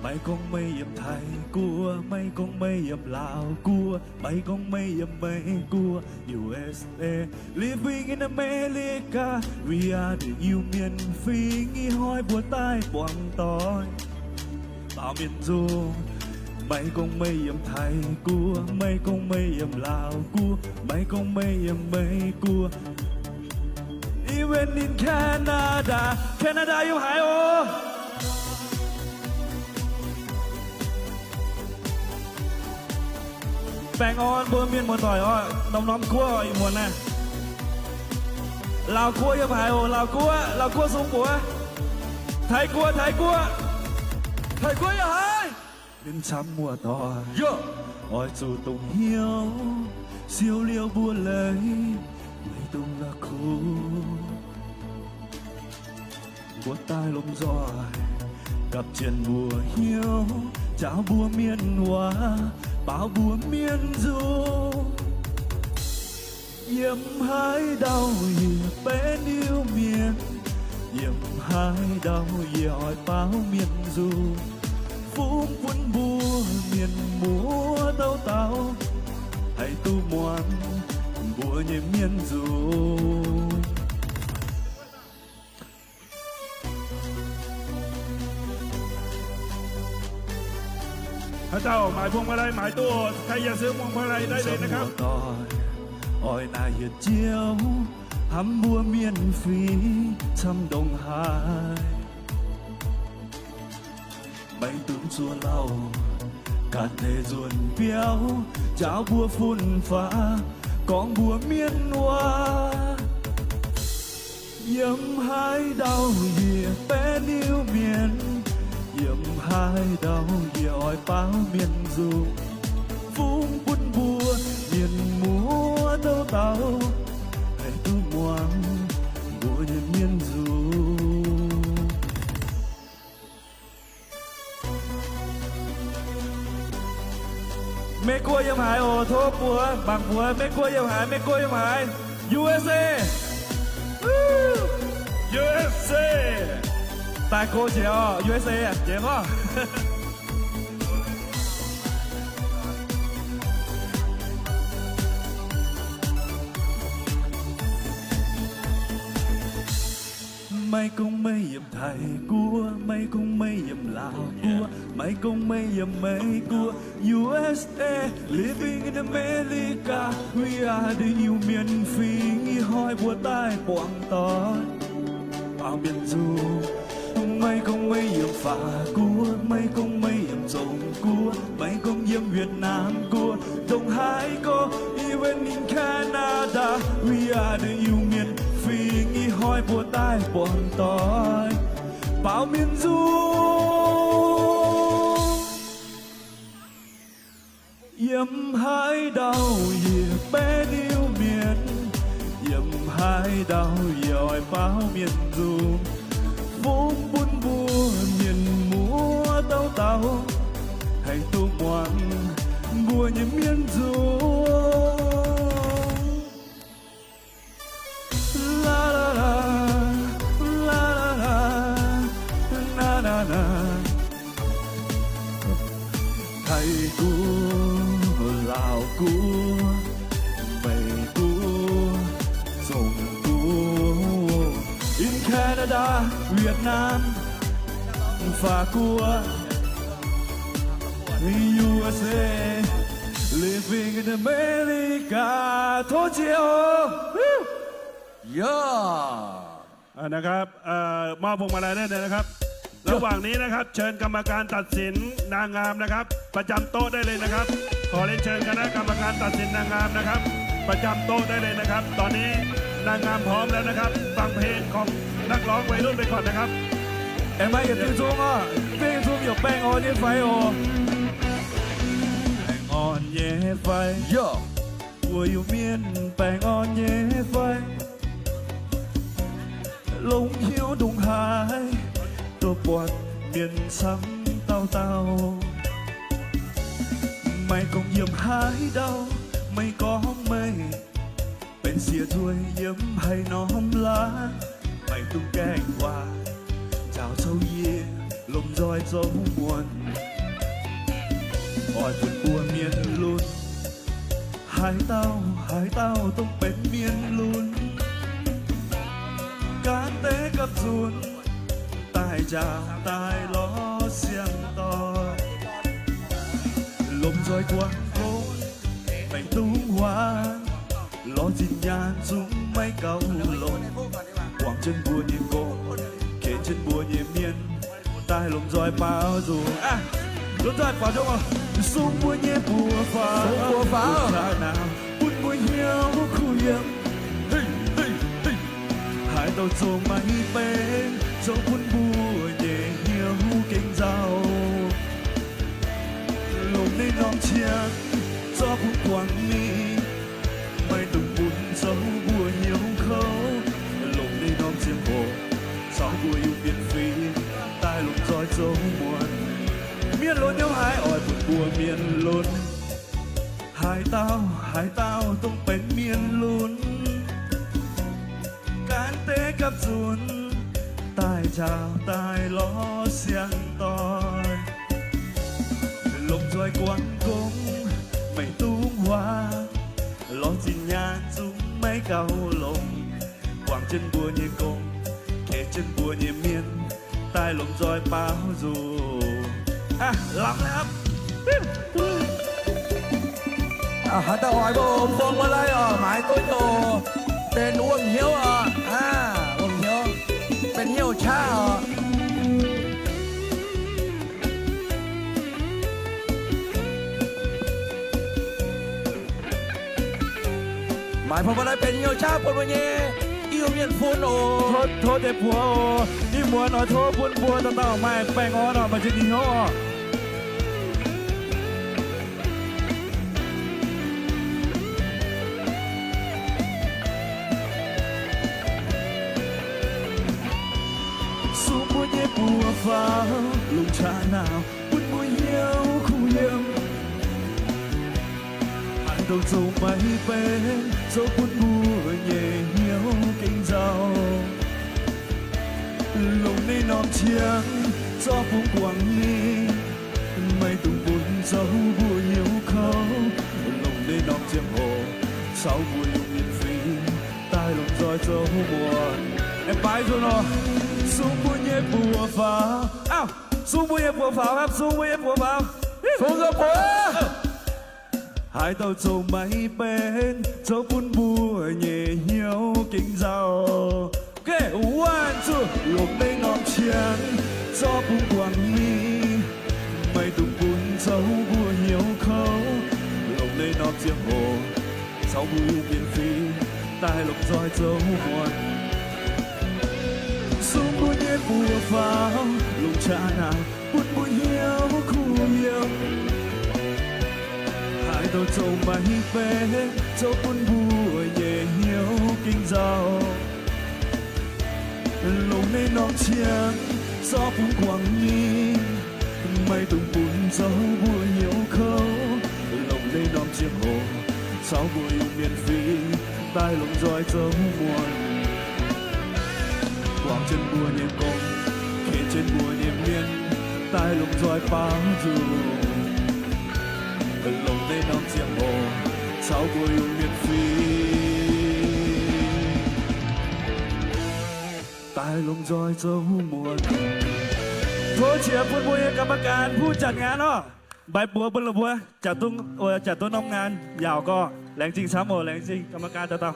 mấy con mây em Thái cua, mấy con mây em Lào cua, mấy con mây em mấy cua USA. Living in America, we are the yêu miền phi nghi hói bùa tai quảng tối bao miền du. Mấy con mây em Thái cua, mấy con mây em Lào cua, mấy con mây em mấy cua. Even in Canada, Canada yêu hải ô. Bang on bữa miền một tỏi ơi, nóng cua ơi muốn nè. Lào cua yêu hải ô, Lào cua xuống cua. Thái cua yêu hải. Đến chăm mùa tỏi, ôi dù tùng hiếu, siêu liêu bùa lấy, mây tung là khu. Bùa tai lông giỏi, cặp trên bùa hiếu, cháo bùa miền hoa, bao bùa miền du. Yếm hai đau hiệp bên yêu miền, yếm hai đau hỏi bao miền du. Phú quân bùa miền múa tao tao, hãy tu moan bùa nhẹ miền du.พระเจ้าหมายพวงมาลัยหมายตัวใครอยากซื้อพวงมาลัยได้เลยนะครับ ôi nà hiệt chiếu hắm bùa miền phi thăm Đông Hải. Bay tướng chua lau cả thể ruồn béo, cháo bùa phun phá con bùa miền hoa. Yếm hai đau hiệp bên yêu miền, yếm hai đau hiệp hỏi bao miền du. Phung quân bùa miền múa tao tao, hãy tu moang bùa nhẹ miền du. Mê cua yếm hải ô thô bùa bằng bùa mê cua yếm hải USA. USA 大哥姐哦 USA 啊姐夫 mấy con mây em Thái cua, mấy con mây em Lào cua, mấy con mây em mấy cua USA. Living in America, we are the yêu miền phi nghi hói bùa tai quảng tối bao miền du. Mấy con mây em phá cua, mấy con mây em rồng cua, mấy con em Việt Nam cua, Đông Hải cô. Even in Canada, we are the yêu miền phi nghi hói bùa tai quảng tối bao miền du. Yếm hai đau hiệp bên yêu miền, yếm hai đau hỏi bao miền du. Vốn buôn bùa miền múa tao tao, hãy tu moan bùa như miền du. La la la la la la na na. Thầy cua Lào cua, mày cua rồng cua. In Canada, Việt Nam phá cua USA. Living in America โทษเจียว นะครับมอบพวงมาลัยได้เลยนะครับระหว่างนี้นะครับเชิญกรรมการตัดสินนางงามนะครับประจำโต๊ะได้เลยนะครับขอเรียนเชิญคณะกรรมการตัดสินนางงามนะครับประจำโต๊ะได้เลยนะครับตอนนี้นางงามพร้อมแล้วนะครับฟังเพลงของนักร้องวัยรุ่นไปก่อนนะครับ Em hãy nhìn tiếng Trung à, tiếng Trung nhiều bang on như phải ồ. Bang on nhé phải, của yêu miền bang on nhé phải. Lông hiếu Đông Hải, tôi buồn miền sắm tao tao. Mày còn yếm hai đau, mày có mây. Bên xìa thôi yếm hay nóm lá, mày tung cánh hoa. Chào sâu ye ลมจอยโจมวนอ่อยฝุ่นบัวเมียนลุนหายเต้าต้องเป็นเมียนลุนการเตะกับจุนตายจากตายล้อเสียงต่อลมจอยกวางโคไม่ตุ้งหวานล้อจิตญาณจุ้งไม่เก่าลมหวังchân bùa nhiệm cô kể chân bùa nhiệm miên tai lồng roi bao dù lồng roi vào trong à sung bùa nhẹ bùa phá ra nào buồn bùa hiếu khu yếm hai tàu trâu máy bên dấu buồn bùa nhẹ hiếu kinh giàu lồng lên non chiếc gió buồn quăng mi mây từng buồn dấu bùa hiếu khâu non chiêm hồ sáu bùa yêu miền phi tai lùng roi dấu muôn miền lôn nhau hai ỏi buồn bùa miền lôn hai taoต้องเป็นเมียนลุนการเตะกับจุนตายเจ้าตายล้อเสียงต่อยลมจอยกวางกงไม่ตุ้งว่าล้อจินญาณจุ้งไม่เก่าลมquảng chân bùa như công kể chân bùa như miên tai lồng roi báo dù lắm đấyครับฮัตเตอร์หอยโบมฟงมาเลยหมายตัวโตเป็นอ้วงเหี้ยวอ้วงเหี้ยวเป็นเหี้ยวชาหมายพอมาได้เป็นเหี้ยวชาปนวันเย่yêu miền phun ồ thôi để bùa đi mua nó thôi buôn bùa tao mày bèn ngó nó mà chỉ đi ngó xuống bùa nhẹ bùa pháo lùng trà nào buôn bùa hiếu khu yếm hai đầu dâu máy bên dâu buôn bùa nhẹ hiếu kinh giàu lồng ní non chiếc gió buông quăng đi mây tung buồn dấu bùa hiếu khâu lồng ní non chiếc hồ sáu bùa yêu miền phi tai lồng roi dấu buồn em bái rồi nó xuống bùa nhẹ bùa pháo xuống bùa nhẹ bùa pháoครับxuống bùa nhẹ bùa pháo xuốngกับบัวhai tàu trâu máy bên dấu buồn bùa nhẹ hiếu kinh giàu ok one two lục đây non chiếc gió buông quăng mi mây tung buồn dấu bùa hiếu khâu lục đây non chiếc hồ sáu bùa yêu miền phi tai lục roi dấu muôn xuống bùa nhẹ bùa pháo lục trà nào buồn bùa hiếu khu yếm hai tàu trâu máy bên dấu buồn bùa nhẹ hiếu kinh giàu lồng lên non chiếc gió buông quăng mi mây tung buồn dấu bùa hiếu khâu lồng lên non chiếc hồ sáu bùa yêu miền phi tai lồng roi dấu muôn quảng chân bùa nhẹ công kể chân bùa nhẹ miên tai lồng roi báo dù lồng lên non chiếc hồ sáu bùa yêu miền phi taiลงจอยเจ้ามวลโทษเชียร์พูดบุยกรรมการผู้จัดงานเนาะใบบัวบนระบัวจัดตุ้งจัดตัวน้องงานยาวก็แรงจริงซ้ำโอแรงจริงกรรมการต่อ